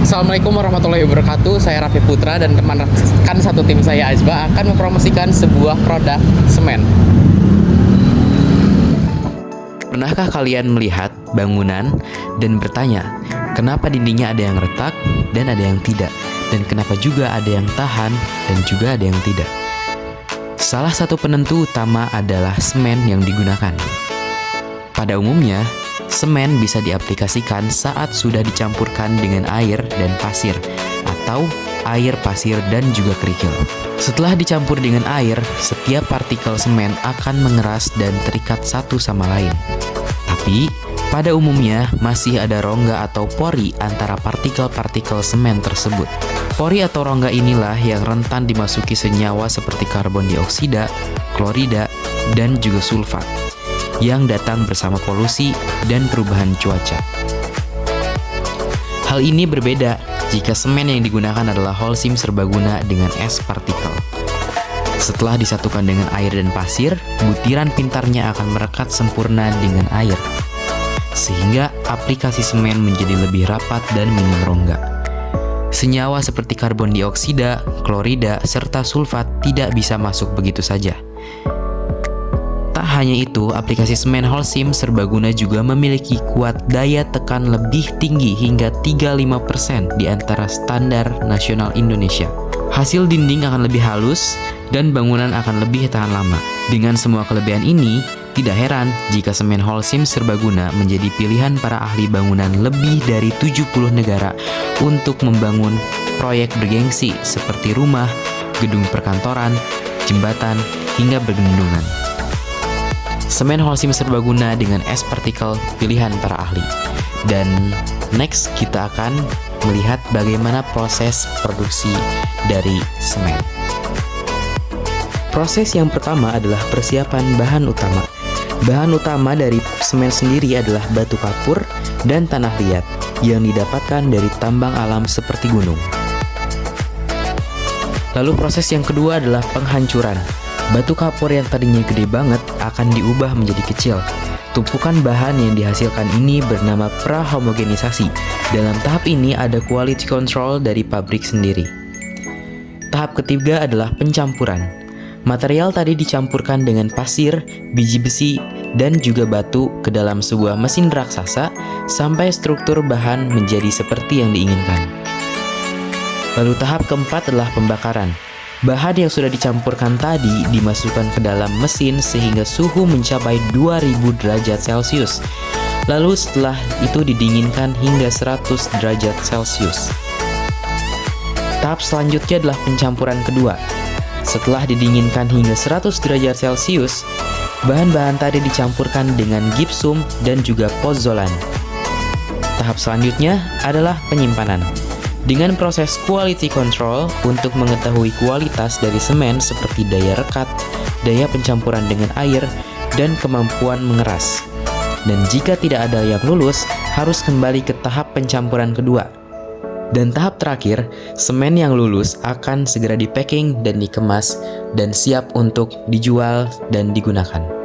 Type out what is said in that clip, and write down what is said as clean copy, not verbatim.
Assalamualaikum warahmatullahi wabarakatuh. Saya Raffi Putra dan rekan satu tim saya Azba akan mempromosikan sebuah produk semen. Pernahkah kalian melihat bangunan dan bertanya, kenapa dindingnya ada yang retak dan ada yang tidak? Dan kenapa juga ada yang tahan dan juga ada yang tidak? Salah satu penentu utama adalah semen yang digunakan. Pada umumnya, semen bisa diaplikasikan saat sudah dicampurkan dengan air dan pasir, atau air, pasir, dan juga kerikil. Setelah dicampur dengan air, setiap partikel semen akan mengeras dan terikat satu sama lain. Tapi, pada umumnya masih ada rongga atau pori antara partikel-partikel semen tersebut. Pori atau rongga inilah yang rentan dimasuki senyawa seperti karbon dioksida, klorida, dan juga sulfat yang datang bersama polusi dan perubahan cuaca. Hal ini berbeda jika semen yang digunakan adalah Holcim serbaguna dengan es partikel. Setelah disatukan dengan air dan pasir, butiran pintarnya akan merekat sempurna dengan air, sehingga aplikasi semen menjadi lebih rapat dan minim rongga. Senyawa seperti karbon dioksida, klorida, serta sulfat tidak bisa masuk begitu saja. Tak hanya itu, aplikasi semen Holcim serbaguna juga memiliki kuat daya tekan lebih tinggi hingga 35% di antara standar nasional Indonesia. Hasil dinding akan lebih halus dan bangunan akan lebih tahan lama. Dengan semua kelebihan ini, tidak heran jika semen Holcim serbaguna menjadi pilihan para ahli bangunan lebih dari 70 negara untuk membangun proyek bergengsi seperti rumah, gedung perkantoran, jembatan, hingga bendungan. Semen Holcim serbaguna dengan es partikel pilihan para ahli. Dan next kita akan melihat bagaimana proses produksi dari semen. Proses yang pertama adalah persiapan bahan utama. Bahan utama dari semen sendiri adalah batu kapur dan tanah liat yang didapatkan dari tambang alam seperti gunung. Lalu proses yang kedua adalah penghancuran. Batu kapur yang tadinya gede banget akan diubah menjadi kecil. Tumpukan bahan yang dihasilkan ini bernama prahomogenisasi. Dalam tahap ini ada quality control dari pabrik sendiri. Tahap ketiga adalah pencampuran. Material tadi dicampurkan dengan pasir, biji besi, dan juga batu ke dalam sebuah mesin raksasa sampai struktur bahan menjadi seperti yang diinginkan. Lalu tahap keempat adalah pembakaran. Bahan yang sudah dicampurkan tadi dimasukkan ke dalam mesin sehingga suhu mencapai 2000 derajat Celcius. Lalu setelah itu didinginkan hingga 100 derajat Celcius. Tahap selanjutnya adalah pencampuran kedua. Setelah didinginkan hingga 100 derajat Celcius, bahan-bahan tadi dicampurkan dengan gipsum dan juga pozzolan. Tahap selanjutnya adalah penyimpanan. Dengan proses quality control untuk mengetahui kualitas dari semen seperti daya rekat, daya pencampuran dengan air, dan kemampuan mengeras. Dan jika tidak ada yang lulus, harus kembali ke tahap pencampuran kedua. Dan tahap terakhir, semen yang lulus akan segera di-packing dan dikemas dan siap untuk dijual dan digunakan.